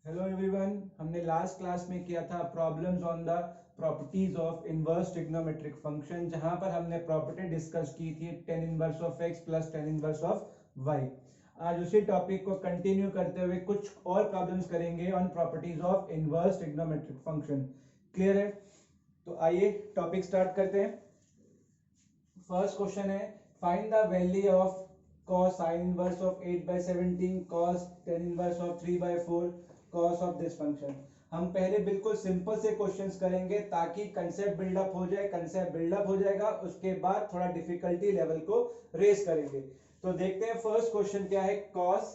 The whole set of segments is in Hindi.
हेलो एवरीवन, हमने लास्ट क्लास में किया था problems on the properties of inverse trigonometric function, जहां पर हमने प्रॉपर्टी डिस्कस की थी tan inverse of x plus tan inverse of y। आज उसी टॉपिक को कंटिन्यू करते हुए कुछ और प्रॉब्लम्स करेंगे on properties of inverse trigonometric function. Clear है? तो आइए टॉपिक स्टार्ट करते हैं। फर्स्ट क्वेश्चन है, find the value of cos sin inverse of 8/17 cos tan inverse of 3/4 cos of this function. हम पहले बिल्कुल सिंपल से क्वेश्चंस करेंगे ताकि कंसेप्ट बिल्डअप हो जाए। कंसेप्ट बिल्डअप हो जाएगा, उसके बाद थोड़ा डिफिकल्टी लेवल को रेस करेंगे। तो देखते हैं फर्स्ट क्वेश्चन क्या है। cos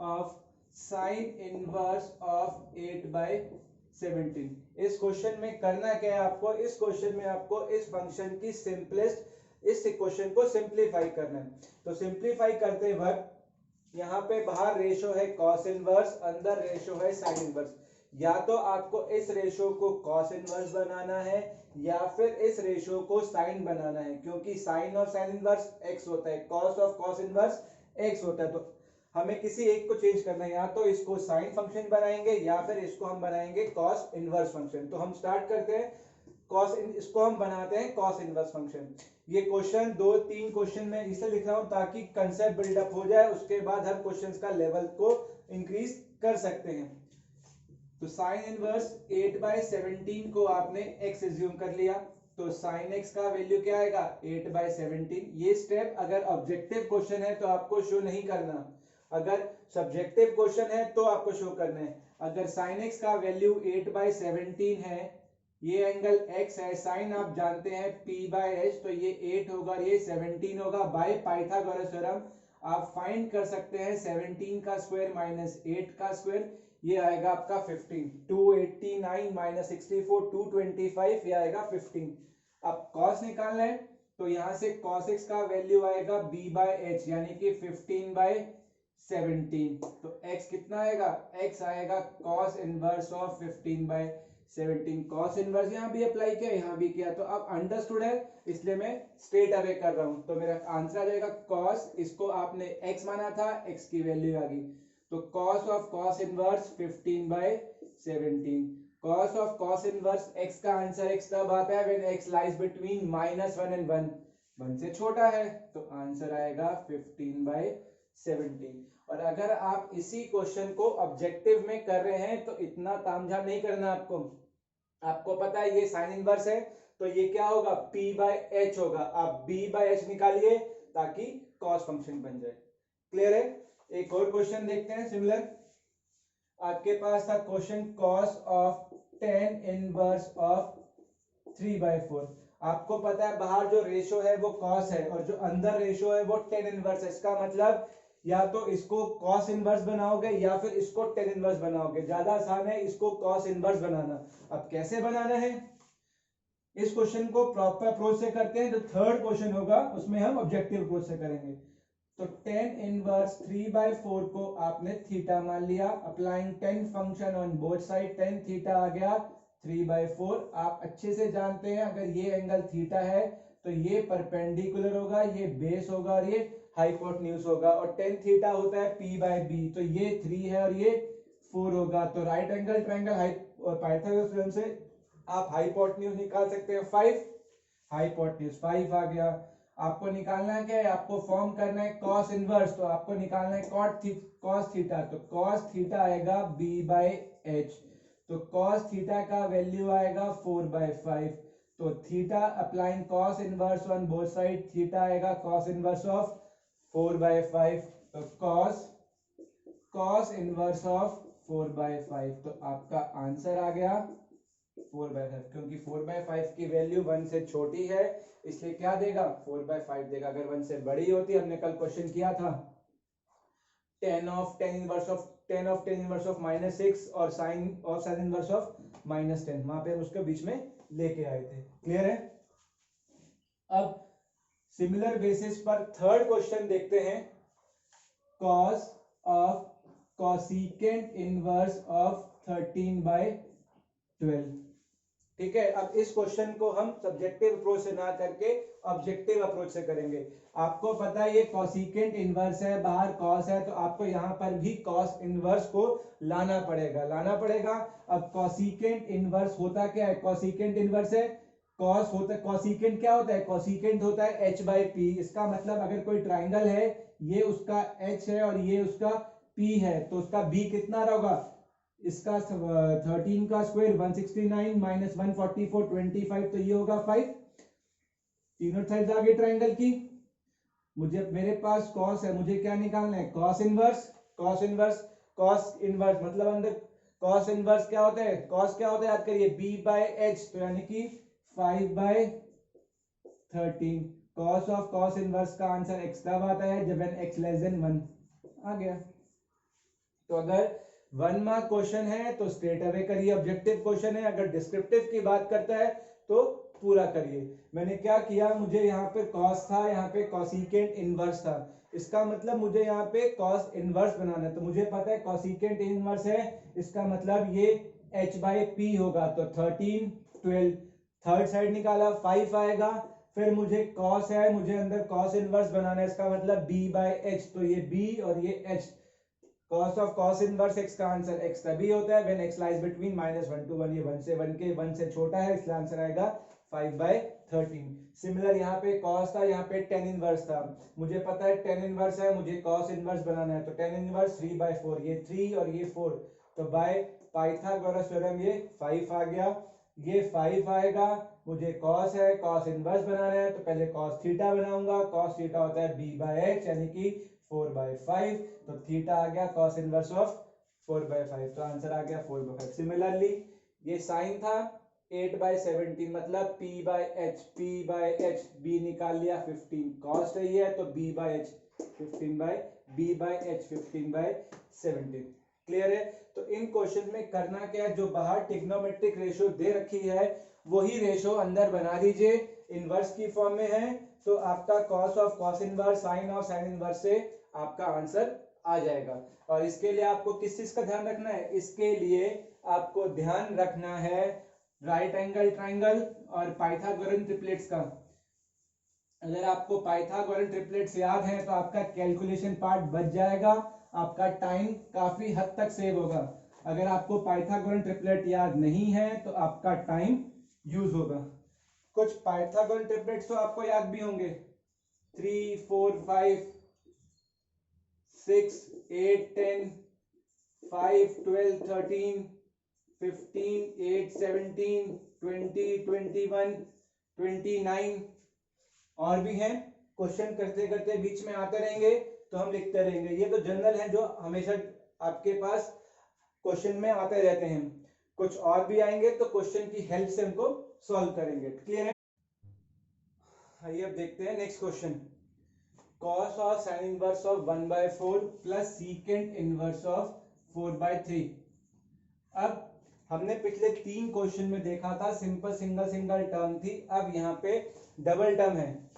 of sin inverse of 8/17। इस क्वेश्चन में करना क्या है आपको, इस क्वेश्चन में आपको इस फंक्शन की सिंपलेस्ट इस इक्वेशन को सिंप्लीफाई करना है। तो सिंप्लीफाई करते वक्त यहाँ पे बाहर रेशो है cos इनवर्स, अंदर रेशो है sin इनवर्स। या तो आपको इस रेशो को cos इनवर्स बनाना है या फिर इस रेशो को sin बनाना है, क्योंकि sin और sin इनवर्स x होता है, cos ऑफ cos इनवर्स x होता है। तो हमें किसी एक को चेंज करना है, या तो इसको sin फंक्शन बनाएंगे या फिर इसको हम बनाएंगे cos इनवर्स फंक्शन। तो हम स्टार्ट करते हैं इसको हम बनाते हैं cos इनवर्स फंक्शन। ये क्वेश्चन 2-3 क्वेश्चन में इसलिए लिख रहा हूं ताकि कंसेप्ट बिल्डअप हो जाए, उसके बाद हर क्वेश्चंस का लेवल को इंक्रीज कर सकते हैं। तो sin इनवर्स 8/17 को आपने x एज्यूम कर लिया, तो sin x का वैल्यू क्या आएगा 8/17। ये स्टेप अगर ऑब्जेक्टिव क्वेश्चन है तो आपको शो नहीं करना, अगर सब्जेक्टिव क्वेश्चन है तो आपको शो करना है। अगर sin x का वैल्यू 8/17 है, ये एंगल x है, साइन आप जानते हैं p/h, तो ये 8 होगा, ये 17 होगा। बाय पाइथागोरस थ्योरम आप फाइंड कर सकते हैं 17 का स्क्वायर माइनस 8 का स्क्वायर, ये आएगा आपका 15। 289 माइनस 64 225, ये आएगा 15। अब cos निकालना है तो यहाँ से cos x का वैल्यू आएगा b/h, यानी कि 15/17। तो x कितना आएगा, x आएगा cos inverse of 15/17। cos inverse यहाँ भी अप्लाई किया, यहाँ भी किया, तो अब अंडरस्टूड है, इसलिए मैं स्ट्रेट अवे कर रहा हूं। तो मेरा आंसर आ जाएगा cos, इसको आपने x माना था, x की वैल्यू आ गई, तो cos of cos inverse 15/17। cos of cos इनवर्स x का आंसर x तब आता है when x lies between -1 and 1, 1 से छोटा है, तो आंसर आएगा 15/17। और अगर आप इसी क्वेश्चन को ऑब्जेक्टिव में कर रहे हैं तो इतना तामझाम नहीं करना आपको। आपको पता है ये साइन इनवर्स है, तो ये क्या होगा p/h होगा। आप b/h निकालिए ताकि cos फंक्शन बन जाए। क्लियर है? एक और क्वेश्चन देखते हैं सिमिलर। आपके पास था question cos of tan inverse of 3/4। आपको पता है बाहर जो रेशो है वो cos है और जो अंदर रेशो है वो tan इनवर्स है। इसका मतलब या तो इसको cos इनवर्स बनाओगे या फिर इसको tan इनवर्स बनाओगे। ज्यादा आसान है इसको cos इनवर्स बनाना। अब कैसे बनाना है, इस क्वेश्चन को प्रॉपर अप्रोच से करते हैं। जो थर्ड क्वेश्चन होगा उसमें हम ऑब्जेक्टिव अप्रोच से करेंगे। तो tan इनवर्स 3/4 को आपने थीटा मान लिया, applying tan function on both side, tan theta आ गया 3/4। आप अच्छे से जानते हैं अगर ये एंगल थीटा है तो ये परपेंडिकुलर होगा, ये बेस होगा और ये हाइपोटेन्यूज होगा, और tan थीटा होता है p/b, तो ये 3 है और ये 4 होगा। तो right angle triangle Pythagoras theorem से आप हाइपोटेन्यूज निकाल सकते हैं 5, हाइपोटेन्यूज 5 आ गया। आपको निकालना क्या है, आपको फॉर्म करना है cos इनवर्स, तो आपको निकालना है cos थीटा, तो cos थीटा आएगा b/h, तो cos थीटा का वैल्यू आएगा 4/5। तो theta applying cos inverse on both side, theta आएगा cos इनवर्स ऑफ 4/5, तो cos इनवर्स ऑफ 4/5। तो आपका आंसर आ गया 4/5, क्योंकि 4/5 की वैल्यू 1 से छोटी है, इसलिए क्या देगा 4/5 देगा। अगर 1 से बड़ी होती, हमने कल क्वेश्चन किया था tan इनवर्स ऑफ -6 और sin इनवर्स ऑफ -10, वहां पे उसके बीच में लेके आए थे। क्लियर है? अब सिमिलर बेसिस पर थर्ड क्वेश्चन देखते हैं। cos of cosecant inverse of 13/12। ठीक है, अब इस क्वेश्चन को हम सब्जेक्टिव अप्रोच से ना करके ऑब्जेक्टिव अप्रोच से करेंगे। आपको पता है ये कॉसिकेंट इनवर्स है, बाहर कॉस है, तो आपको यहाँ पर भी कॉस इनवर्स को लाना पड़ेगा। अब कॉसिकेंट इनवर्स होता क्या है, कॉसिकेंट इनवर्स है कॉस होता है, कॉसिकेंट क्या होता है, कॉसिकेंट होता है एच बाई पी। इसका मतलब अगर कोई ट्राइंगल है, ये उसका एच है और ये उसका पी है, तो उसका बी कितना रहेगा, इसका 13 का स्क्वायर 169 माइनस 144 25, तो ये होगा 5। तीनों साइड आ गई ट्राइंगल की। मेरे पास कॉस है, मुझे क्या निकालना है, कॉस इनवर्स मतलब अंदर कॉस इनवर्स क्या होता है, कॉस क्या होता है याद करिए, बी बाय एच, तो यानी कि 5/13। कॉस ऑफ कॉस इनवर्स का आंसर x तब आता है जब n x लेस देन 1 आ गया। तो अगर 1 मार्क क्वेश्चन है तो स्ट्रेट अवे करिए, ऑब्जेक्टिव क्वेश्चन है। अगर डिस्क्रिप्टिव की बात करता है तो पूरा करिए। मैंने क्या किया, मुझे यहाँ पे कॉस था, यहाँ पे कॉसिकेंट इनवर्स था, इसका मतलब मुझे यहाँ पे कॉस इनवर्स बनाना है। तो मुझे पता है कॉसिकेंट इनवर्स है, इसका मतलब ये h बाई पी होगा, तो 13 12, थर्ड साइड निकाला 5 आएगा। फिर मुझे कॉस है, मुझे अंदर कॉस इनवर्स बनाना है, इसका मतलब b बाई एच, तो ये b और ये h। cos of cos inverse x का आंसर x तभी होता है when x lies between -1 to 1, ये 1 से 1 से छोटा है, इसलिए आंसर आएगा 5/13। सिमिलर यहाँ पे cos था, यहाँ पे tan इनवर्स था, मुझे पता है tan इनवर्स है, मुझे cos इनवर्स बनाना है, तो tan इनवर्स 3/4, ये 3 और ये 4, तो बाय पाइथागोरस थ्योरम ये 5 आ गया, ये 5 आएगा। मुझे cos है, cos इनवर्स बनाना है, तो पहले cos थीटा बनाऊंगा, cos थीटा होता है b/h यानी कि 4/5, तो थीटा आ गया cos इनवर्स ऑफ 4/5, तो आंसर आ गया 4/5। सिमिलरली ये साइन था 8/17 मतलब p/h, b निकाल लिया 15, कॉस रही है तो b/h 15/17। क्लियर है। तो इन क्वेश्चन में करना क्या है, जो बाहर ट्रिग्नोमेट्रिक रेशियो दे रखी है वही रेशियो अंदर बना दीजिए, इनवर्स की फॉर्म में है, तो आपका cos of cos inverse, sine of sine inverse से आपका आंसर आ जाएगा। और इसके लिए आपको किस चीज का ध्यान रखना है, इसके लिए आपको ध्यान रखना है राइट एंगल ट्राइंगल और पाइथागोरन ट्रिपलेट्स का। अगर आपको पाइथागोरन ट्रिपलेट्स याद है तो आपका कैलकुलेशन पार्ट बच जाएगा, आपका टाइम काफी हद तक सेव होगा। अगर आपको पाइथागोरन ट्रिपलेट याद नहीं है तो आपका टाइम यूज होगा। कुछ पाइथागोरन ट्रिपलेट्स तो आपको याद भी होंगे, 3 4 5 6 8 10 5 12 13 15 8 17 20 21 29 और भी हैं। क्वेश्चन करते करते बीच में आते रहेंगे तो हम लिखते रहेंगे, ये तो जनरल है जो हमेशा आपके पास क्वेश्चन में आते रहते हैं। कुछ और भी आएंगे तो क्वेश्चन की हेल्प से उनको सॉल्व करेंगे। क्लियर है। आइए अब देखते हैं नेक्स्ट क्वेश्चन। cos और sin inverse of 1/4 plus secant inverse of 4/3। अब हमने पिछले 3 क्वेश्चन में देखा था सिंपल सिंगल टर्म थी, अब यहाँ पे डबल टर्म है,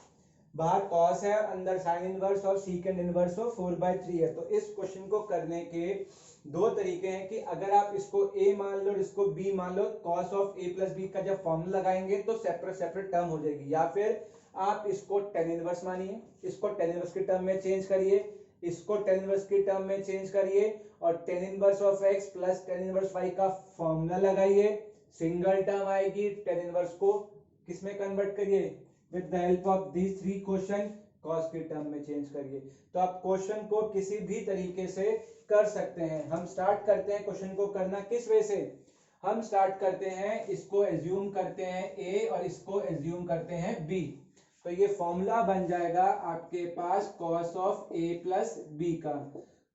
बाहर cos है अंदर sin इनवर्स और सीकेंट इनवर्स ऑफ 4/3 है। तो इस क्वेश्चन को करने के दो तरीके हैं कि अगर आप इसको a मान लो और इसको b मान लो, cos of a plus b का जब फॉर्मूला लगाएंगे तो सेपरेट टर्म हो जाएगी, या फिर आप इसको tan इनवर्स मानिए, इसको tan इनवर्स की टर्म में चेंज करिए, इसको tan इनवर्स की टर्म में चेंज करिए और tan inverse of x plus tan inverse y का फॉर्मूला लगाइए, सिंगल टर्म आएगी। tan इनवर्स को किस में कन्वर्ट करिए, with the help of these 3 question cos की टर्म में चेंज करिए। तो आप क्वेश्चन को किसी भी तरीके से कर सकते हैं। हम स्टार्ट करते हैं क्वेश्चन को करना किस वे से, हम स्टार्ट करते हैं, इसको एज्यूम करते हैं a और इसको एज्यूम करते हैं b, तो ये फॉर्मूला बन जाएगा आपके पास cos of a plus b का।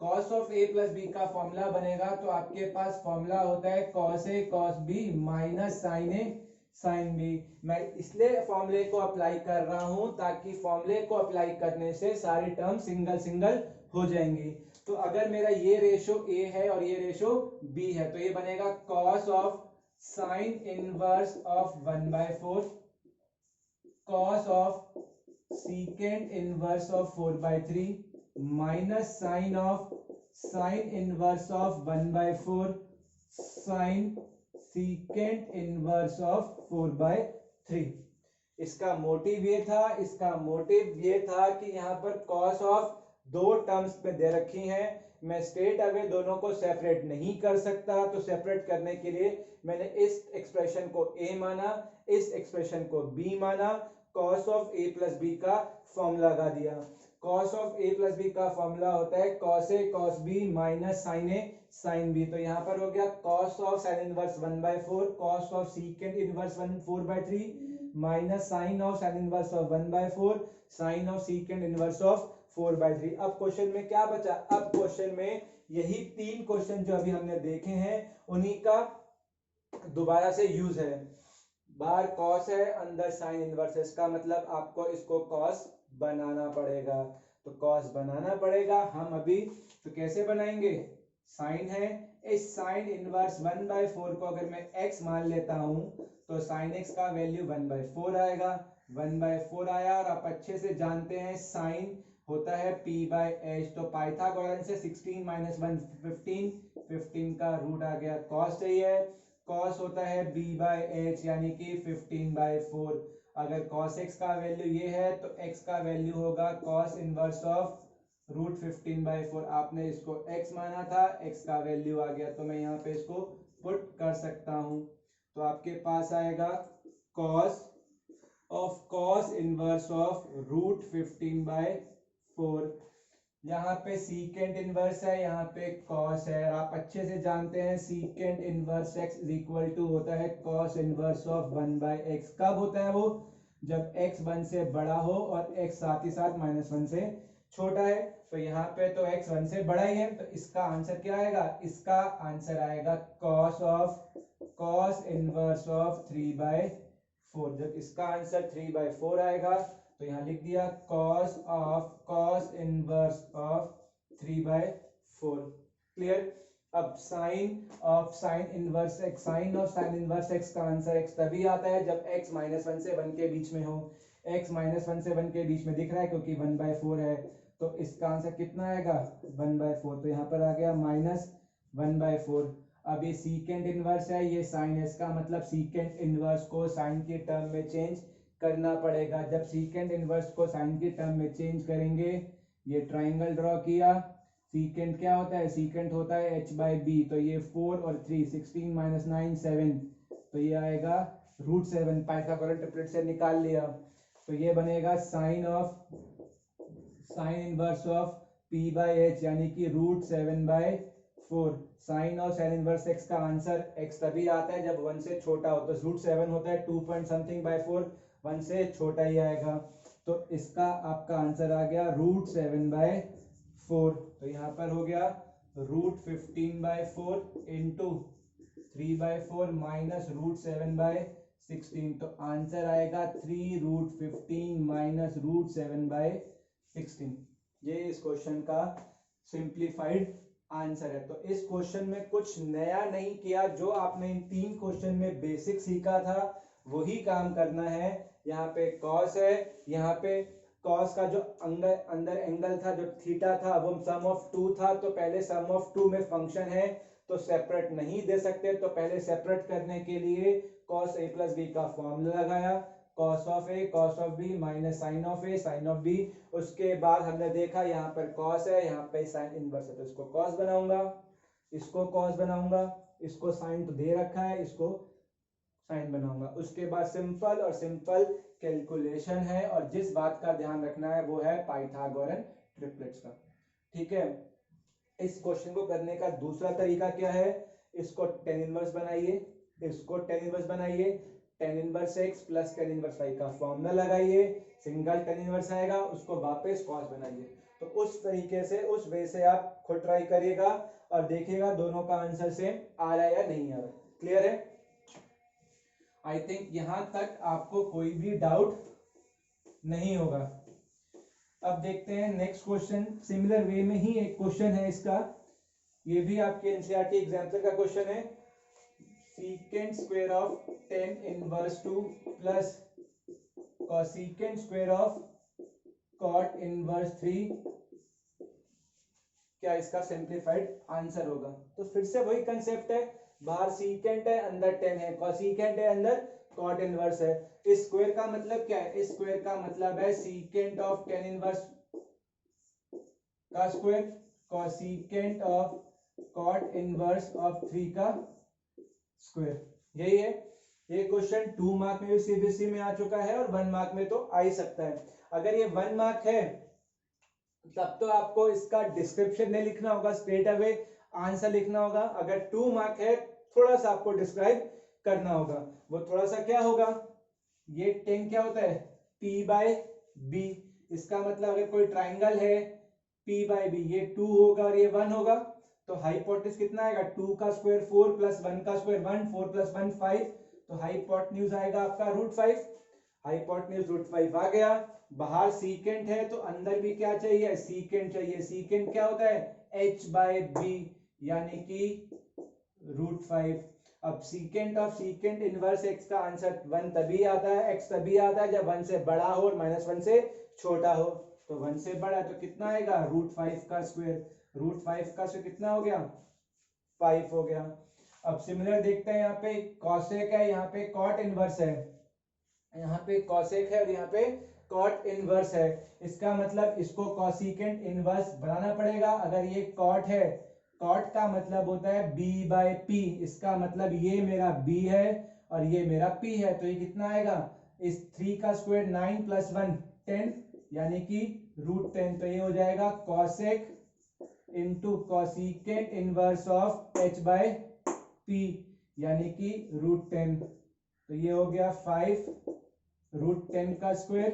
cos of a plus b का फॉर्मूला बनेगा तो आपके पास फॉर्मूला होता है cos a cos b minus sin a sin b। मैं इसलिए फॉर्मूले को अप्लाई कर रहा हूं ताकि फॉर्मूले को अप्लाई करने से सारी टर्म सिंगल हो जाएंगी। तो अगर मेरा ये रेशो a है और ये रेशो b है तो ये बनेगा cos of sin inverse of 1/4 cos of secant inverse of 4/3 minus sin inverse of 1/4 sin secant inverse of 4/3। इसका मोटिव ये था कि यहाँ पर कॉस ऑफ दो टर्म्स में दे रखी हैं, मैं स्ट्रेट अवे दोनों को सेपरेट नहीं कर सकता, तो सेपरेट करने के लिए मैंने इस एक्सप्रेशन को a माना, इस एक्सप्रेशन को b माना, cos of a plus b का फॉर्मूला लगा दिया। cos of a plus b का फॉर्मूला होता है cos a cos b minus sin a sin b। तो यहाँ पर हो गया cos of sin inverse 1/4 cos of secant inverse 4/3 minus sin of sin inverse of 1/4 sin of secant inverse of 4/3। अब क्वेश्चन में क्या बचा? अब क्वेश्चन में यही तीन क्वेश्चन जो अभी हमने देखे हैं उन्हीं का दोबारा से यूज है। बाहर कॉस है, अंदर साइन इनवर्स है, इसका मतलब आपको इसको कॉस बनाना पड़ेगा। तो कॉस बनाना पड़ेगा हम अभी, तो कैसे बनाएंगे? साइन है, इस साइन इनवर्स 1/4 को अगर मैं x मान लेता हूं तो साइन x का वैल्यू 1/4 आएगा। 1/4 आया, और आप अच्छे से जानते हैं साइन होता है p/h। तो पाइथागोरन से 16 - 1 15, 15 का रूट आ गया, कॉस चाहिए, कॉस होता है b/h यानी कि 15/4। अगर cos x का वैल्यू ये है तो x का वैल्यू होगा cos इनवर्स ऑफ रूट 15/4। आपने इसको x माना था, x का वैल्यू आ गया, तो मैं यहाँ पे इसको पुट कर सकता हूँ। तो आपके पास आएगा cos इनवर्स ऑफ रूट 15/4। यहाँ पे सीकेंट इनवर्स है, यहाँ पे कॉस है, और आप अच्छे से जानते हैं secant inverse x is equal to होता है कॉस इनवर्स ऑफ 1/x। कब होता है वो? जब x 1 से बड़ा हो और x साथ ही साथ -1 से छोटा है। तो यहाँ पे तो x 1 से बड़ा ही है, तो इसका आंसर क्या आएगा? इसका आंसर आएगा कॉस इनवर्स ऑफ 3/4। जब इसका आंसर 3/4 आएगा तो यहाँ लिख दिया cos इनवर्स ऑफ 3/4। क्लियर? अब sine of sine inverse x का आंसर x तभी आता है जब x -1 से 1 के बीच में हो। x -1 से 1 के बीच में दिख रहा है क्योंकि 1/4 है, तो इसका आंसर कितना आएगा? 1/4। तो यहाँ पर आ गया -1/4। अब ये सीकेंट इनवर्स है, ये साइन है, इसका मतलब सीकेंट इनवर्स को साइन के टर्म में चेंज करना पड़ेगा। जब सीकेंट इनवर्स को साइन के टर्म में चेंज करेंगे, ये ट्राइंगल ड्रॉ किया, सीकेंट क्या होता है? सीकेंट होता है h/b। तो ये 4 और 3, 16 - 9 7, तो ये आएगा √7। पाइथागोरस ट्रिपलेट से निकाल लिया, तो ये बनेगा साइन इनवर्स ऑफ p/h यानी कि √7/4। साइन और साइन इनवर्स x का आंसर x तभी आता है जब 1 से छोटा हो, तो √7 होता है 2 point something/4, 1 से छोटा ही आएगा। तो इसका आपका आंसर आ गया √7/4। तो यहाँ पर हो गया √15/4 इंटू 3/4 माइनस √7/16। तो आंसर आएगा 3√15 माइनस √7/16। ये इस क्वेश्चन का सिंप्लीफाइड आंसर है। तो इस क्वेश्चन में कुछ नया नहीं किया, जो आपने इन तीन क्वेश्चन में बेसिक सीखा था वही काम करना है। यहाँ पे कॉस है, यहाँ पे कॉस का जो अंदर एंगल था जो थीटा था वो सम ऑफ 2 था, तो पहले सम ऑफ 2 में फंक्शन है तो सेपरेट नहीं दे सकते, तो पहले सेपरेट करने के लिए cos a प्लस b का फॉर्मूला लगाया, cos of a cos of b minus sine of a sine of b। उसके बाद हमने देखा यहाँ पर cos है, यहाँ पे साइन इनवर्स है, तो इसको cos बनाऊंगा, इसको cos बनाऊंगा, इसको साइन तो दे रखा है, इसको साइन बनाऊंगा। उसके बाद सिंपल और सिंपल कैलकुलेशन है, और जिस बात का ध्यान रखना है वो है पाइथागोरन ट्रिपलेट्स का। ठीक है? इस क्वेश्चन को करने का दूसरा तरीका क्या है? इसको tan इनवर्स बनाइए, इसको tan इनवर्स बनाइए, tan inverse x plus tan inverse y का फॉर्मूला लगाइए, सिंगल tan इनवर्स आएगा, उसको वापस cos बनाइए। तो उस तरीके से, उस वे से आप खुद ट्राई करिएगा और देखिएगा दोनों का आंसर सेम आ रहा है या नहीं आ रहा। क्लियर है? आई थिंक यहां तक आपको कोई भी डाउट नहीं होगा। अब देखते हैं नेक्स्ट क्वेश्चन। सिमिलर वे में ही एक क्वेश्चन है इसका, ये भी आपके एनसीईआरटी एग्जाम्पल का क्वेश्चन है। Secant square of tan inverse 2 plus cosecant square of cot inverse 3 क्या इसका सिंप्लीफाइड आंसर होगा? तो फिर से वही कंसेप्ट है, बाहर सीकेंट है अंदर टेन है, कॉसीकेंट है अंदर कॉट इनवर्स है। इस स्क्वायर का मतलब क्या है, इस स्क्वायर का मतलब है सीकेंट ऑफ टेन इनवर्स का square cosecant of cot inverse of 3 का स्क्वायर। यही है। ये क्वेश्चन 2 मार्क में भी सीबीएसई में आ चुका है और 1 मार्क में तो आ ही सकता है। अगर ये 1 मार्क है तब तो आपको इसका डिस्क्रिप्शन नहीं लिखना होगा, स्ट्रेट अवे आंसर लिखना होगा। अगर 2 मार्क है थोड़ा सा आपको डिस्क्राइब करना होगा। वो थोड़ा सा क्या होगा, ये 10 क्या होता है p बाय b। इसका मतलब अगर कोई ट्राइंगल है p बाय b, ये 2 होगा और ये 1 होगा, तो हाइपोटेन्यूज कितना आएगा 2 का स्क्वायर 4 प्लस 1 का स्क्वायर 1, 4 प्लस 1 5, तो हाइपोटेन्यूज आएगा आपका √5। हाइपोटेन्यूज √5 आ गया। बाहर सीकेंट है तो अंदर भी क्या चाहिए, सीकेंट चाहिए। सीकेंट क्या होता है h बाय b यानी कि √5। अब secant of secant inverse x का आंसर 1 तभी आता है, x तभी आता है जब 1 से बड़ा हो और -1 से छोटा हो। तो 1 से बड़ा तो कितना आएगा √5 का स्क्वायर। √5 का स्क्वायर कितना हो गया 5 हो गया। अब सिमिलर देखते हैं, यहाँ पे कॉसेक है, यहाँ पे कॉट इनवर्स है, यहाँ पे कॉसेक है और यहाँ पे कॉट इनवर्स है। इसका मतलब इसको कॉसिकेंट इनवर्स बनाना पड़ेगा। अगर ये कॉट है, कॉट का मतलब होता है b बाय p, इसका मतलब ये मेरा b है और ये मेरा p है, तो ये कितना आएगा, इस 3 का स्क्वायर 9 प्लस 1 10 यानी कि √10। तो ये हो जाएगा cosec into cosecant inverse of h by p यानी कि √10। तो ये हो गया 5 √10 का स्क्वायर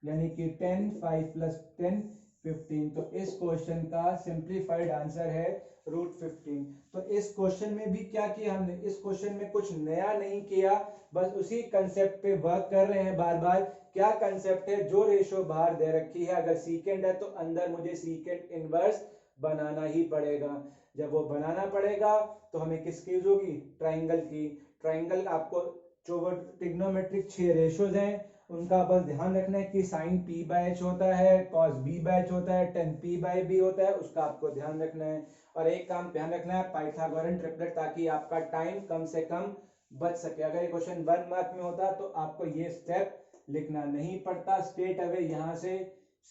यानी कि 10, 5 प्लस 10 15। तो इस क्वेश्चन का सिंप्लीफाइड आंसर है √15। तो इस क्वेश्चन में भी क्या किया हमने, इस क्वेश्चन में कुछ नया नहीं किया, बस उसी कंसेप्ट पे वर्क कर रहे हैं बार बार। क्या कंसेप्ट है, जो रेशो बाहर दे रखी है अगर सीकेंड है तो अंदर मुझे सीकेंड इनवर्स बनाना ही पड़ेगा। जब वो बनाना पड़ेगा तो हमें किसकी यूज होगी, ट्राइंगल की। ट्राइंगल आपको जो वो ट्रिग्नोमेट्रिक 6 रेशोज हैं उनका बस ध्यान रखना है कि साइन p बाय h होता है, cos b बाय h होता है, tan p बाय b होता है, उसका आपको ध्यान रखना है। और एक काम ध्यान रखना है पाइथागोरन ट्रिपलेट, ताकि आपका टाइम कम से कम बच सके। अगर ये क्वेश्चन 1 मार्क में होता तो आपको ये स्टेप लिखना नहीं पड़ता, स्ट्रेट अवे यहाँ से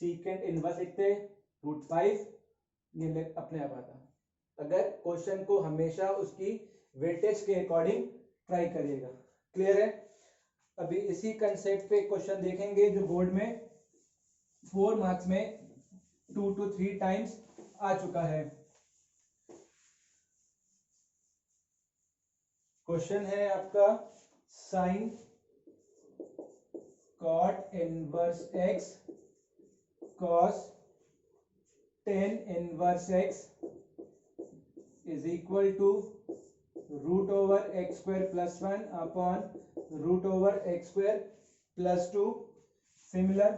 सीकेंट इनवर्स लिखते √5, ये अपने आप आता। अगर क्वेश्चन को हमेशा उसकी वेटेज के अकॉर्डिंग ट्राई करिएगा। क्लियर है। अभी इसी कंसेप्ट पे क्वेश्चन देखेंगे जो बोर्ड में 4 मार्क्स में 2 to 3 टाइम्स आ चुका है। क्वेश्चन है आपका sine cot inverse x cos tan inverse x is equal to √x square plus 1 upon √x square plus 2. Similar,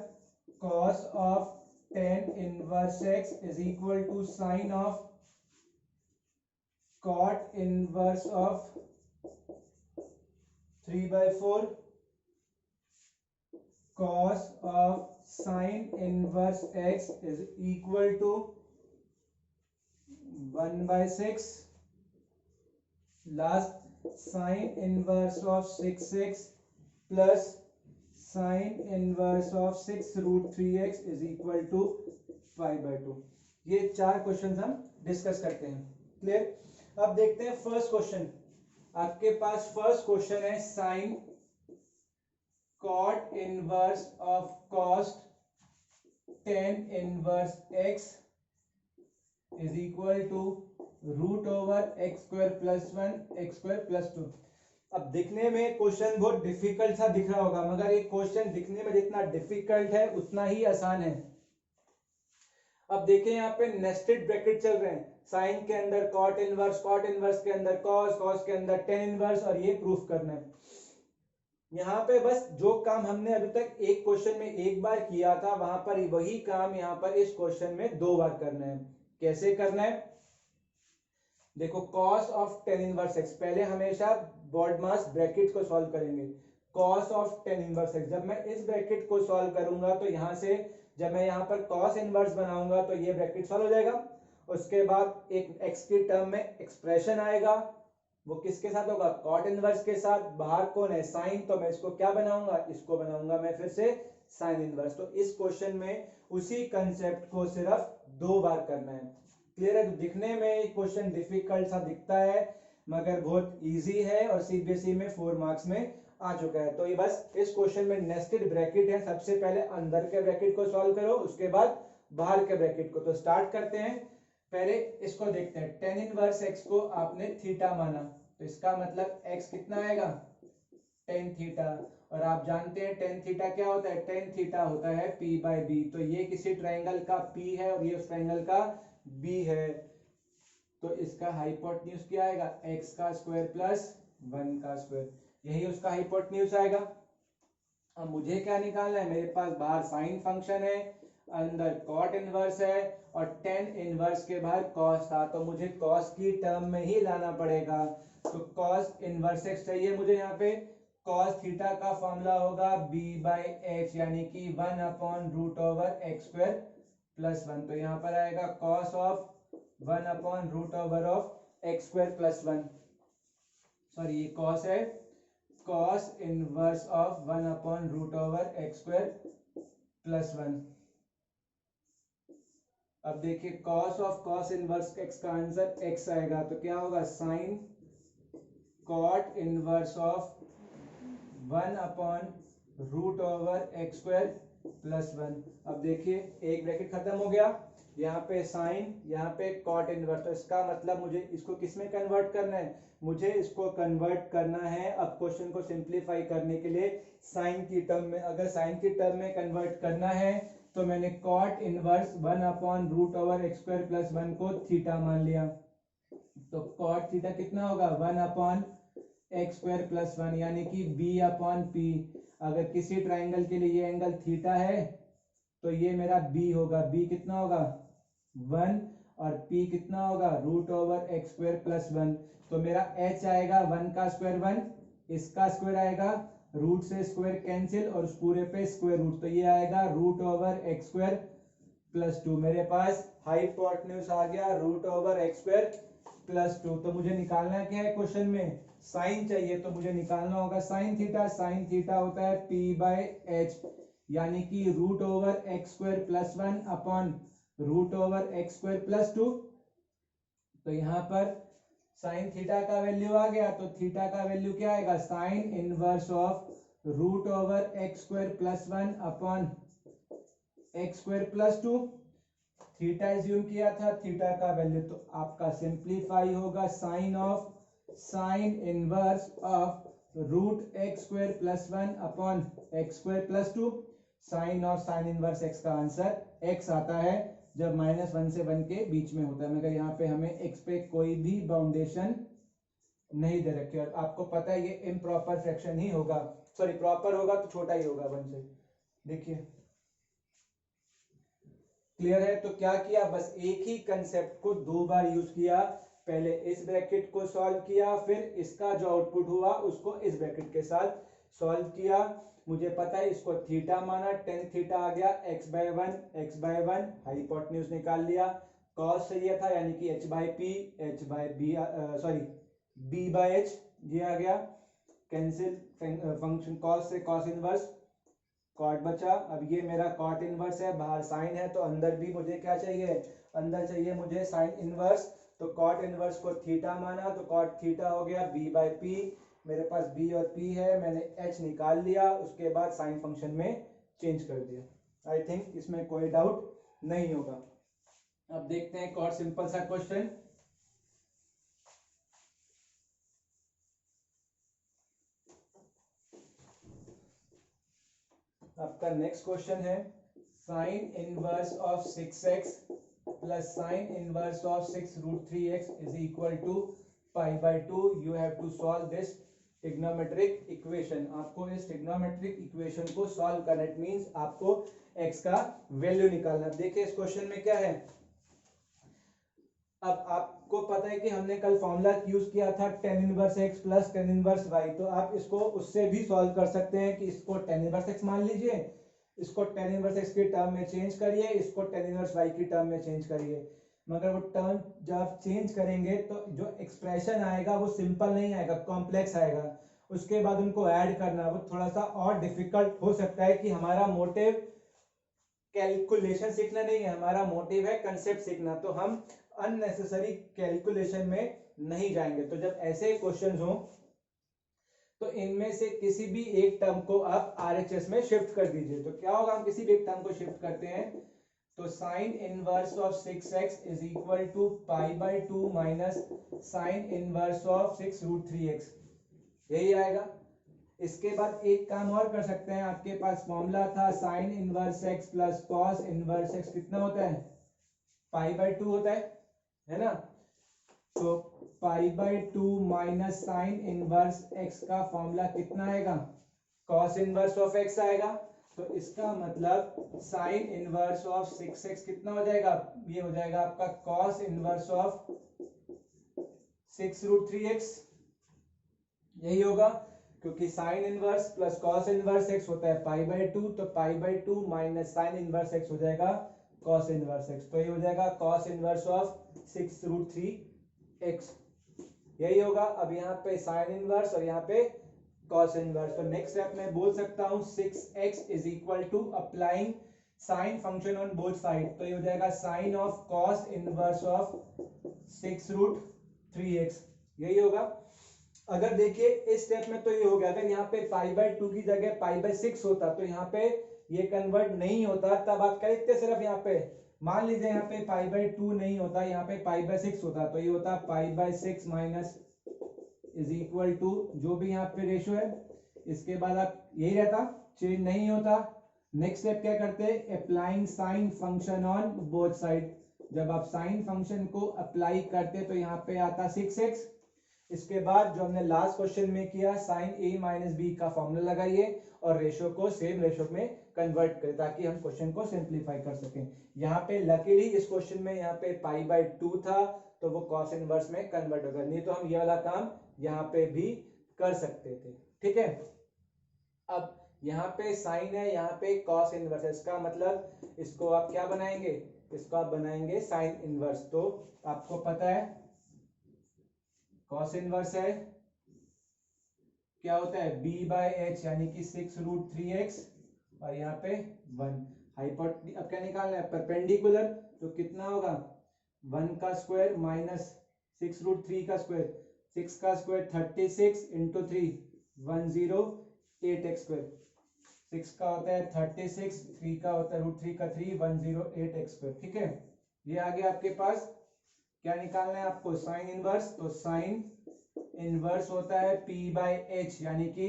cos of tan inverse x is equal to sin of cot inverse of 3/4. Cos of sin inverse x is equal to 1/6. Last, sin inverse of 6x plus sin inverse of 6√3x is equal to 5/2। ये 4 क्वेश्चन हम डिस्कस करते हैं। क्लियर। अब देखते हैं फर्स्ट क्वेश्चन। आपके पास फर्स्ट क्वेश्चन है sine cot inverse of cos tan inverse x is equal to √x square plus 1 x square plus 2। अब दिखने में क्वेश्चन बहुत डिफिकल्ट सा दिख रहा होगा, मगर ये क्वेश्चन दिखने में जितना डिफिकल्ट है उतना ही आसान है। अब देखिए यहाँ पे नेस्टेड ब्रैकेट चल रहे हैं, साइन के अंदर कॉट इनवर्स, कॉट इनवर्स के अंदर कॉस, कॉस के अंदर tan इनवर्स, और ये प्रूफ करना है। यहाँ पे बस जो काम हमने अभी तक एक क्वेश्चन में एक बार किया था वहां पर वही काम यहाँ पर इस क्वेश्चन में 2 बार करना है। कैसे करना है, देखो cos of tan inverse x, पहले हमेशा बॉडमास ब्रैकेट को सॉल्व करेंगे। cos of tan inverse x, जब मैं इस ब्रैकेट को सॉल्व करूंगा तो यहां से जब मैं यहां पर cos इनवर्स बनाऊंगा तो ये ब्रैकेट सॉल्व हो जाएगा। उसके बाद एक x की टर्म में एक्सप्रेशन आएगा वो किसके साथ होगा, कॉट इनवर्स के साथ। बाहर कौन है, साइन, तो मैं इसको क्या बनाऊंगा, इसको बनाऊंगा मैं फिर से साइन इनवर्स। तो इस क्वेश्चन में उसी कंसेप्ट को सिर्फ 2 बार करना है। क्लियर है। तो दिखने में क्वेश्चन डिफिकल्ट सा दिखता है मगर बहुत इजी है और सीबीएसई में 4 मार्क्स में आ चुका है। तो ये बस इस क्वेश्चन में नेस्टेड ब्रैकेट है, सबसे पहले अंदर के ब्रैकेट को सॉल्व करो, उसके बाद बाहर के ब्रैकेट को। तो स्टार्ट करते हैं। पहले इसको देखते हैं। टेन इनवर्स एक्स को आपने थीटा माना, तो इसका मतलब एक्स कितना आएगा, टेन थीटा। और आप जानते हैं टेन थीटा क्या होता है, टेन थीटा होता है पी बाय बी। तो ये किसी ट्राइंगल का पी है और ये उस ट्राइंगल का बी है, तो इसका हाइपोटेन्यूज क्या आएगा, एक्स का स्क्वायर प्लस 1 का स्क्वायर, यही उसका हाइपोटेन्यूज आएगा। अब मुझे क्या निकालना है, मेरे पास बाहर साइन फंक्शन है, अंदर कॉट इनवर्स है और टेन इनवर्स के बाहर कॉस था, तो मुझे कॉस की टर्म में ही लाना पड़ेगा। तो कॉस इनवर्स एक्स चाहिए मुझे। यहाँ पे कॉस थीटा का फॉर्मूला होगा बी बाई एच, यानी कि 1 upon root over x square plus 1। तो यहाँ पर आएगा cos of 1 upon root over of X square plus 1। Sorry ये कॉस है, cos inverse of 1 upon root over x square plus 1। अब देखिए cos of cos inverse X का आंसर एक्स आएगा, तो क्या होगा, sine cot inverse of 1 upon root over x square plus 1। अब देखिए एक ब्रैकेट खत्म हो गया, यहाँ पे साइन, यहाँ पे कॉट इनवर्स, तो इसका मतलब मुझे इसको किस में कन्वर्ट करना है, मुझे इसको कन्वर्ट करना है। अब क्वेश्चन को सिंप्लीफाई करने के लिए साइन की टर्म में, अगर साइन की टर्म में कन्वर्ट करना है तो मैंने cot inverse 1 upon root over x square plus 1 को थीटा मान लिया। तो कॉट थीटा कितना होगा, 1 अपॉन एक्स स्क्वायर प्लस 1, यानी कि बी अपॉन पी। अगर किसी ट्राइंगल के लिए ये एंगल थीटा है तो ये मेरा बी होगा, बी कितना होगा 1 और पी कितना होगा root over x square plus 1। तो मेरा एच आएगा 1 का स्क्वायर 1, इसका स्क्वायर आएगा, रूट से स्क्वायर कैंसिल और उस पूरे पे स्क्वायर रूट, तो ये आएगा root over x square plus 2। मेरे पास हाइपोटेन्यूज आ गया root over x square plus 2। तो मुझे निकालना क्या है, क्वेश्चन में साइन चाहिए, तो मुझे निकालना होगा साइन थीटा। साइन थीटा होता है पी बाय एच, यानी कि root over x square plus 1 upon root over x square plus 2। तो यहाँ पर साइन थीटा का वैल्यू आ गया, तो थीटा का वैल्यू क्या आएगा, sine inverse of root over x square plus 1 upon X square plus 2। Theta assume किया था, थीटा का वैल्यू, तो आपका सिंप्लीफाई होगा sine of sine inverse of root X square plus 1 upon X square plus 2। Sine of sine inverse X का आंसर एक्स आता है जब -1 से 1 के बीच में होता है, मगर यहाँ पे हमें एक्स पे कोई भी बाउंडेशन नहीं दे रखी। और आपको पता है ये इम्प्रॉपर फ्रैक्शन ही होगा, सॉरी प्रॉपर होगा तो छोटा ही होगा 1 से। देखिए क्लियर है। तो क्या किया, बस एक ही कंसेप्ट को 2 बार यूज किया। पहले इस ब्रैकेट को सॉल्व किया, फिर इसका जो आउटपुट हुआ उसको इस ब्रैकेट के साथ सॉल्व किया। मुझे पता है इसको थीटा माना, टेन थीटा आ गया, x बाय 1 हाइपोटेन्यूज निकाल लिया। कॉस चाहिए था यानी कि h by P, h by B, sorry b by h, ये आ गया कैंसिल फंक्शन, कॉस से कॉस इनवर्स, कॉट बचा। अब ये मेरा कॉट इनवर्स है, बाहर साइन है, तो अंदर भी मुझे क्या चाहिए, अंदर चाहिए मुझे साइन इनवर्स। तो कॉट इनवर्स को थीटा माना, तो कॉट थीटा हो गया b बाय पी। मेरे पास b और p है, मैंने h निकाल लिया, उसके बाद साइन फंक्शन में चेंज कर दिया। आई थिंक इसमें कोई डाउट नहीं होगा। अब देखते हैं एक और सिंपल सा क्वेश्चन। आपका नेक्स्ट क्वेश्चन है sine inverse of 6x plus sine inverse of 6 root 3x is equal to pi by 2। You have to solve this trigonometric equation. आपको इस ट्रिग्नोमेट्रिक इक्वेशन को सॉल्व करना, इट मींस आपको x का वैल्यू निकालना। देखिए इस क्वेश्चन में क्या है, अब आपको पता है कि हमने कल फॉर्मूला यूज किया था tan inverse X plus tan inverse Y, तो आप इसको उससे भी सॉल्व कर सकते हैं कि इसको टेन इनवर्स एक्स मान लीजिए, इसको टेन इनवर्स एक्स की टर्म में चेंज करिए, इसको टेन इनवर्स वाई की टर्म में चेंज करिए। मगर वो टर्म जब आप चेंज करेंगे तो जो एक्सप्रेशन आएगा वो सिंपल नहीं आएगा, कॉम्प्लेक्स आएगा। उसके बाद उनको ऐड करना वो थोड़ा सा और डिफिकल्ट हो सकता है। कि हमारा मोटिव कैलकुलेशन सीखना नहीं है, हमारा मोटिव है कंसेप्ट सीखना, तो हम अननेसेसरी कैलकुलेशन में नहीं जाएंगे। तो जब ऐसे क्वेश्चंस हो तो इनमें से किसी भी एक टर्म को आप आरएचएस में शिफ्ट कर दीजिए। तो क्या होगा, हम किसी भी एक टर्म को शिफ्ट करते हैं तो sine inverse of 6x is equal to pi by 2 minus sine inverse of 6 root 3x, यही आएगा। इसके बाद एक काम और कर सकते हैं, आपके पास फॉर्मूला था sign inverse x plus cos inverse x कितना होता है, पाई बाई 2 होता है ना। तो पाई by 2 minus sine inverse x का फॉर्मूला कितना आएगा, कॉस इनवर्स ऑफ x आएगा। तो इसका मतलब साइन इनवर्स ऑफ 6x कितना हो जाएगा, ये हो जाएगा आपका cos inverse of 6 root 3x, यही होगा। क्योंकि sine inverse plus cos inverse x होता है पाई बाई 2, तो पाई by 2 minus sine inverse x हो जाएगा कॉस इनवर्स x। तो ये हो जाएगा cos inverse of 6 root 3x, यही होगा। अब यहाँ पे साइन इनवर्स और यहाँ पे कॉस इनवर्स। तो नेक्स्ट स्टेप में बोल सकता हूँ 6x is equal to applying sine function on both side. तो ये हो जाएगा sine of cos inverse of 6 root 3x, यही होगा। अगर देखिए इस स्टेप में तो ये हो गया, अगर यहाँ पे पाई बाई 2 की जगह पाई बाई 6 होता तो यहाँ पे ये कन्वर्ट नहीं होता, तब आप क्या लिखते, सिर्फ यहाँ पे मान लीजिए यहाँ पे पाई बाई 2 नहीं होता, यहाँ पे पाई बाई 6 होता, तो ये होता pi by 6 minus is equal to जो भी यहाँ पे रेशियो है, इसके बाद आप यही रहता, चेंज नहीं होता। नेक्स्ट स्टेप क्या करते हैं, applying sine function on both side. जब आप साइन फंक्शन को अप्लाई करते तो यहाँ पे आता 6x। इसके बाद जो हमने लास्ट क्वेश्चन में किया साइन ए माइनस बी का फॉर्मूला लगाइए और रेशियो को सेम रेशियो में कन्वर्ट करें ताकि हम क्वेश्चन को सिंप्लीफाई कर सकें। यहाँ पे लकीली इस क्वेश्चन में यहाँ पे पाई बाई 2 था तो वो कॉस इनवर्स में कन्वर्ट होगा, नहीं तो हम ये वाला काम यहाँ पे भी कर सकते थे। ठीक है, अब यहाँ पे साइन है, यहाँ पे कॉस इनवर्स है, इसका मतलब इसको आप क्या बनाएंगे, इसको आप बनाएंगे साइन इनवर्स। तो आपको पता है कॉस इनवर्स है क्या होता है, b बाय एच यानी कि 6 रूट 3x और यहाँ पे 1 हाइपोटेन्यूज। अब क्या निकालना है, परपेंडिकुलर, तो कितना होगा 1 का स्क्वायर माइनस 6 रूट 3 का स्क्वायर, 6 का स्क्वायर 36 इंटू 3 108x स्क्वायर, 6 का होता है 36, 3 का होता है रूट 3 का 3 108x स्क्वायर। ठीक है, ये आ गया आपके पास। क्या निकालना है आपको, साइन इनवर्स, तो साइन इनवर्स होता है p बाय एच यानी कि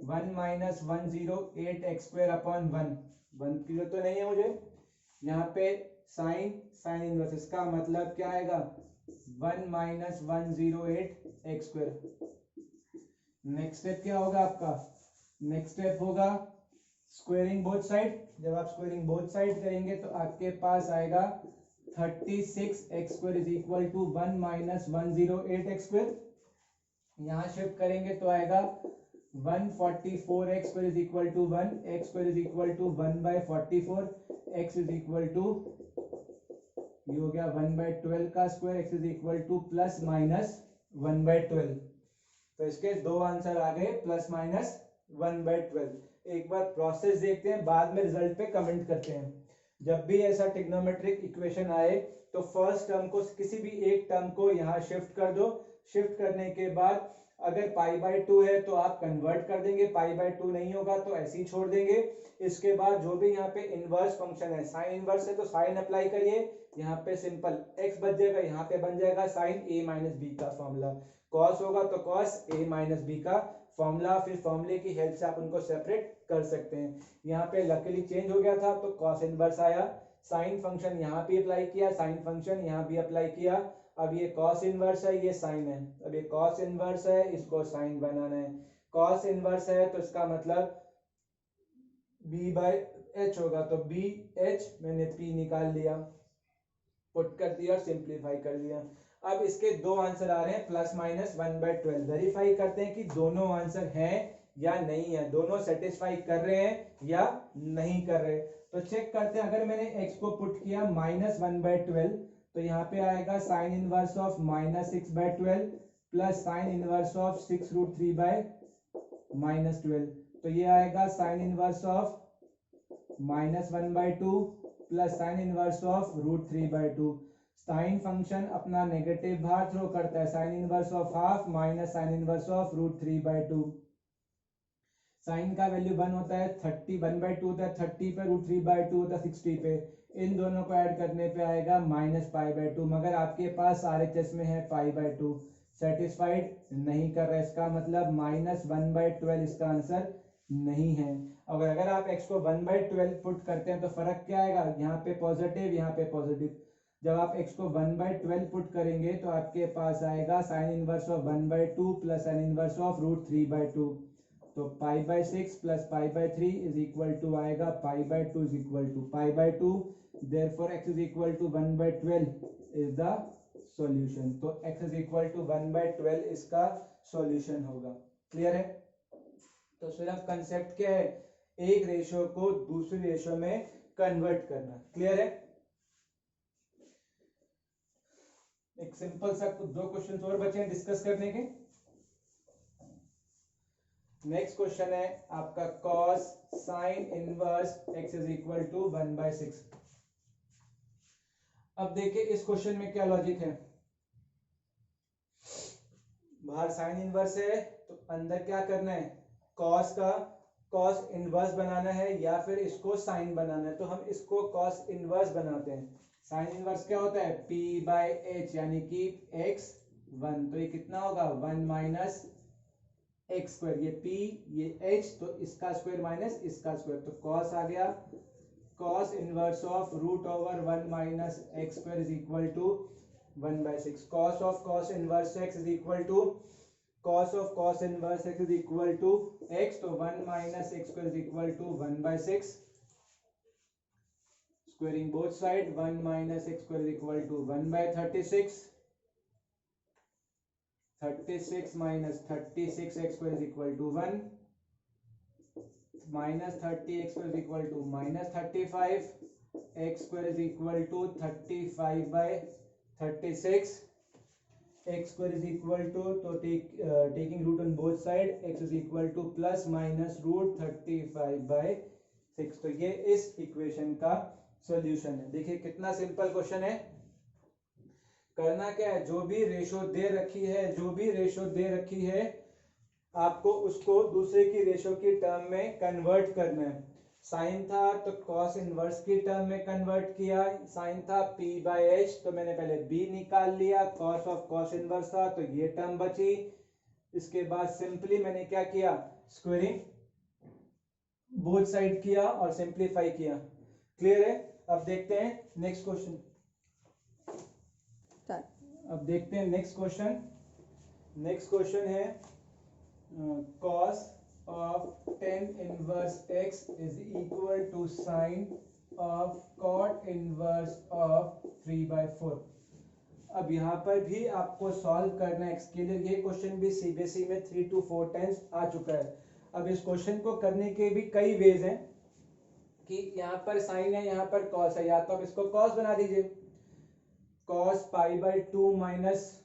1 माइनस 108x स्क्वायर अपॉन 1 की जरूरत तो नहीं है मुझे, यहाँ पे साइन इनवर्स, इसका मतलब क्या आएगा 1 minus 108x square. Next step क्या होगा आपका, नेक्स्ट स्टेप होगा स्क्वायरिंग बोथ साइड। जब आप स्क्वायरिंग बोथ साइड करेंगे तो आपके पास आएगा 36x square is equal to 1 minus 108x square. यहाँ शिफ्ट करेंगे तो आएगा 144x square is equal to 1, x square is equal to 1 by 44, x is equal to ये हो गया 1 बाय 12 का square, x is equal to plus minus 1 by 12। तो इसके दो आंसर आ गए प्लस माइनस 1 बाय 12। एक बार प्रोसेस देखते हैं, बाद में रिजल्ट पे कमेंट करते हैं। जब भी ऐसा ट्रिग्नोमेट्रिक इक्वेशन आए तो फर्स्ट टर्म को, किसी भी एक टर्म को यहाँ शिफ्ट कर दो। शिफ्ट करने के बाद अगर पाई बाय 2 है तो आप कन्वर्ट कर देंगे, पाई बाय 2 नहीं होगा तो ऐसे ही छोड़ देंगे। इसके बाद जो भी यहाँ पे इनवर्स फंक्शन है, साइन इनवर्स है तो साइन अप्लाई करिए, यहाँ पे सिंपल x बच जाएगा, यहाँ पे बन जाएगा साइन a माइनस बी का फॉर्मूला। कॉस होगा तो कॉस a माइनस बी का फॉर्मूला, फिर फॉर्मूले की हेल्प से आप उनको सेपरेट कर सकते हैं। यहाँ पे लकीली चेंज हो गया था तो कॉस इनवर्स आया, साइन फंक्शन यहाँ भी अप्लाई किया, साइन फंक्शन यहाँ भी अप्लाई किया। अब ये कॉस इनवर्स है, ये साइन है, अब ये कॉस इनवर्स है, इसको साइन बनाना है। कॉस इनवर्स है तो इसका मतलब b बाय एच होगा, तो बी एच मैंने p निकाल लिया, पुट कर दिया और सिंप्लीफाई कर दिया। अब इसके दो आंसर आ रहे हैं प्लस माइनस 1 बाय 12। वेरीफाई करते हैं कि दोनों आंसर हैं या नहीं है, दोनों सेटिस्फाई कर रहे हैं या नहीं कर रहे। तो चेक करते हैं, अगर मैंने x को पुट किया माइनस 1 बाय 12 तो यहाँ पे आएगा sine inverse of -6/12 plus sine inverse of 6√3/-12। तो ये आएगा sine inverse of -1/2 plus sine inverse of √3/2। Sine function अपना नेगेटिव बाहर थ्रो करता है, sine inverse of half minus sine inverse of √3/2। Sine का वैल्यू 1 होता है, 1/2 होता है 30 पे, √3/2 होता है 60 पे। इन दोनों को ऐड करने पे आएगा -π/2, मगर आपके पास RHS में है π/2। सेटिस्फाइड नहीं कर रहा है, इसका मतलब -1/12 इसका आंसर नहीं है। अगर आप x को 1/12 पुट करते हैं तो फर्क क्या आएगा, यहाँ पे पॉजिटिव यहाँ पे पॉजिटिव। जब आप x को 1/12 पुट करेंगे तो आपके पास आएगा sine inverse of 1/2 plus sine inverse of √3/2। तो π/6 प्लस π/3 इज इक्वल टू आएगा π/2 is equal to π/2। Therefore x is equal to 1/12 is the solution. तो x इज इक्वल टू 1/12 इसका सॉल्यूशन होगा। क्लियर है? तो सिर्फ कंसेप्ट क्या है, एक रेशियो को दूसरी रेशियो में कन्वर्ट करना। क्लियर है? एक सिंपल सा 2 क्वेश्चन और बचे हैं डिस्कस करने के। नेक्स्ट क्वेश्चन है आपका cos sin inverse x is equal to 1/6। अब देखिए इस क्वेश्चन में क्या लॉजिक है, बाहर साइन इनवर्स है तो अंदर क्या करना है, cos का cos इनवर्स बनाना है या फिर इसको साइन बनाना है। तो हम इसको cos इनवर्स बनाते हैं। साइन इनवर्स क्या होता है, p/h यानी कि x1। तो ये कितना होगा 1 माइनस एक्स स्क्वायर, ये p ये h, तो इसका स्क्वायर माइनस इसका स्क्वायर। तो cos आ गया, cos inverse of √1 minus x square is equal to 1/6। cos of cos इनवर्स x is equal to cos of cos इनवर्स x is equal to x। तो 1 minus x square is equal to 1/6। Squaring both side, 1 minus x square is equal to 1/36। 36 minus 36 x square is equal to 1, minus 30 x square is equal to -35, x square is equal to 35/36। X square is equal to, तो taking root on both side, x is equal to plus minus √35/6। तो ये इस इक्वेशन का सॉल्यूशन है। देखिए कितना सिंपल क्वेश्चन है। करना क्या है, जो भी रेशो दे रखी है आपको उसको दूसरे की रेशो की टर्म में कन्वर्ट करना है। साइन था तो cos इनवर्स की टर्म में कन्वर्ट किया, साइन था p/h तो मैंने पहले b निकाल लिया, cos ऑफ cos इनवर्स था तो ये टर्म बची। इसके बाद सिंपली मैंने क्या किया, स्क्वायरिंग बोथ साइड किया और सिंप्लीफाई किया। क्लियर है? अब देखते हैं नेक्स्ट क्वेश्चन। अब देखते हैं नेक्स्ट क्वेश्चन है cos of tan inverse x is equal to sin of cot inverse of 3/4। अब यहाँ पर भी आपको सॉल्व करना है x के लिए। ये क्वेश्चन भी CBSE में 3 to 4 टाइम्स आ चुका है। अब इस क्वेश्चन को करने के भी कई वेज हैं कि यहाँ पर साइन है यहाँ पर cos है, या तो आप इसको cos बना दीजिए, cos π/2 माइनस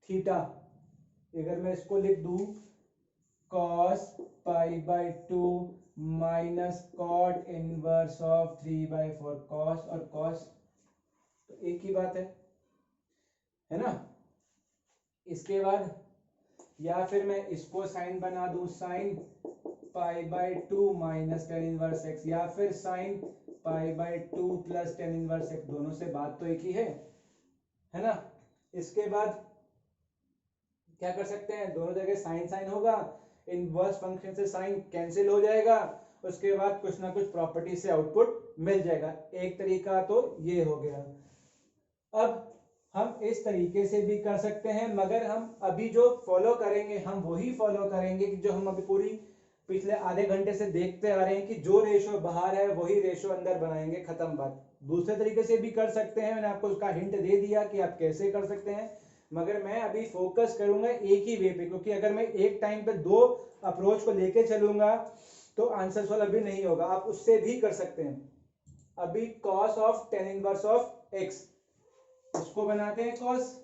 थीटा। अगर मैं इसको लिख दूं cos π/2 minus cot inverse of 3/4, cos और cos तो एक ही बात है ना। इसके बाद या फिर मैं इसको साइन बना दूं, sine π/2 minus tan inverse x, या फिर sine π/2 plus tan inverse x। दोनों से बात तो एक ही है ना। इसके बाद क्या कर सकते हैं, दोनों जगह साइन साइन होगा, इनवर्स फंक्शन से साइन कैंसिल हो जाएगा, उसके बाद कुछ ना कुछ प्रॉपर्टी से आउटपुट मिल जाएगा। एक तरीका तो ये हो गया। अब हम इस तरीके से भी कर सकते हैं, मगर हम अभी जो फॉलो करेंगे हम वही फॉलो करेंगे कि जो हम अभी पूरी पिछले आधे घंटे से देखते आ रहे हैं कि जो रेशो बाहर है वही रेशो अंदर बनाएंगे, खत्म बात। दूसरे तरीके से भी कर सकते हैं, मैंने आपको उसका हिंट दे दिया कि आप कैसे कर सकते हैं, मगर मैं अभी फोकस करूंगा एक ही वे पे, क्योंकि अगर मैं एक टाइम पे 2 अप्रोच को लेके चलूंगा तो आंसर सॉल्व अभी नहीं होगा। आप उससे भी कर सकते हैं। अभी cos of tan inverse of x इसको बनाते हैं कॉस,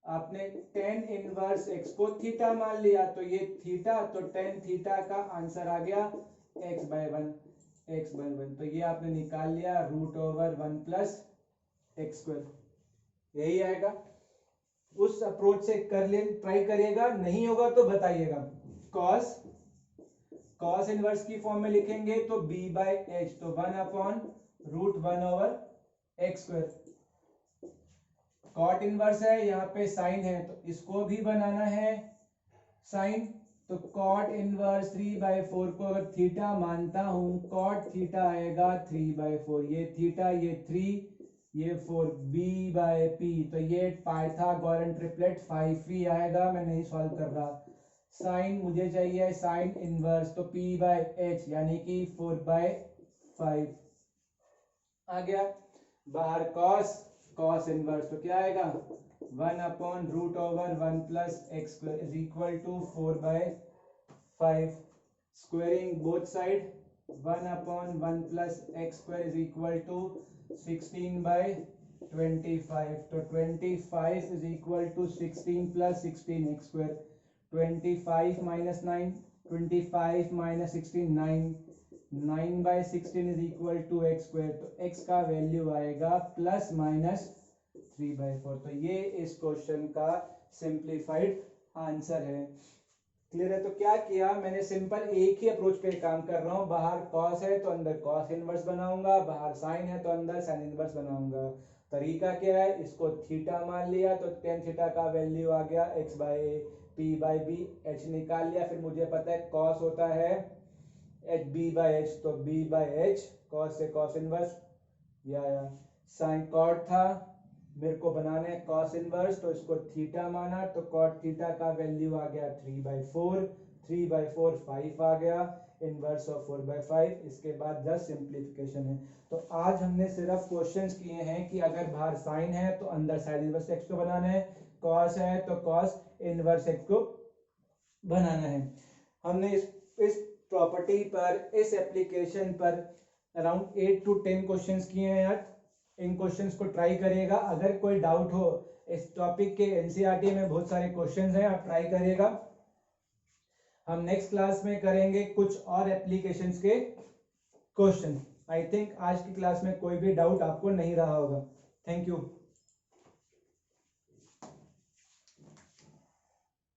आपने टेन इनवर्स एक्स को थीटा मान लिया तो ये थीटा, तो टेन थीटा का आंसर आ गया x by one, x by one, तो ये आपने निकाल लिया root over one plus x square, यही आएगा। उस अप्रोच से कर ले, ट्राई करिएगा, नहीं होगा तो बताइएगा। कॉस, कॉस इनवर्स की फॉर्म में लिखेंगे तो b बाय एच, तो one upon root one over x square. Cot inverse है, यहाँ पे साइन है तो इसको भी बनाना है साइन, तो कॉट इनवर्स 3/4 को अगर थीटा मानता हूं, कॉट थीटा आएगा 3/4, ये थीटा, ये 3, ये 4, b बाय p, तो ये पाइथागोरन ट्रिपलेट 5 ही आएगा, मैं नहीं सॉल्व कर रहा। साइन मुझे चाहिए साइन इनवर्स, तो p बाय h यानी कि 4/5 आ गया। बाहर कॉस, कॉस इनवर्स तो क्या आएगा 1 upon root over one plus x square is equal to 4/5, squaring both side 1 upon one plus x square is equal to 16/25, तो 25 is equal to 16 plus 16 x square, 25 minus 9, 25 minus 16 9, 9/16 is equal to x square, तो x का वैल्यू आएगा प्लस माइनस 3/4, तो ये इस क्वेश्चन का सिंप्लीफाइड आंसर है। क्लियर है? तो क्या किया मैंने, सिंपल एक ही अप्रोच पे काम कर रहा हूँ, बाहर कॉस है तो अंदर कॉस इनवर्स बनाऊंगा, बाहर साइन है तो अंदर साइन इनवर्स बनाऊंगा। तरीका क्या है, इसको थीटा मान लिया तो टेन थीटा का वैल्यू आ गया x by p by b, h निकाल लिया, फिर मुझे पता है कॉस होता है एच बी बाई एच, तो बी बाई एच, कॉस से कॉस इनवर्स, या साइन कॉट था, मेरे को बनाना है कॉस इनवर्स, तो इसको थीटा माना, तो कॉट थीटा का वैल्यू आ गया 3/4, 3/4 5 आ गया, इनवर्स ऑफ 4/5, इसके बाद जस्ट सिंप्लीफिकेशन है। तो आज हमने सिर्फ क्वेश्चंस किए हैं कि अगर बाहर साइन है तो अंदर साइन इनवर्स एक्स को बनाना है, कॉस है तो कॉस इनवर्स एक्स को बनाना है। हमने इस प्रॉपर्टी पर, इस एप्लीकेशन पर अराउंड 8 to 10 क्वेश्चंस किए हैं यार। इन क्वेश्चंस को ट्राई करिएगा, अगर कोई डाउट हो इस टॉपिक के, एनसीईआरटी में बहुत सारे क्वेश्चंस हैं, आप ट्राई करिएगा। हम नेक्स्ट क्लास में करेंगे कुछ और एप्लीकेशंस के क्वेश्चन। आई थिंक आज की क्लास में कोई भी डाउट आपको नहीं रहा होगा। Thank you.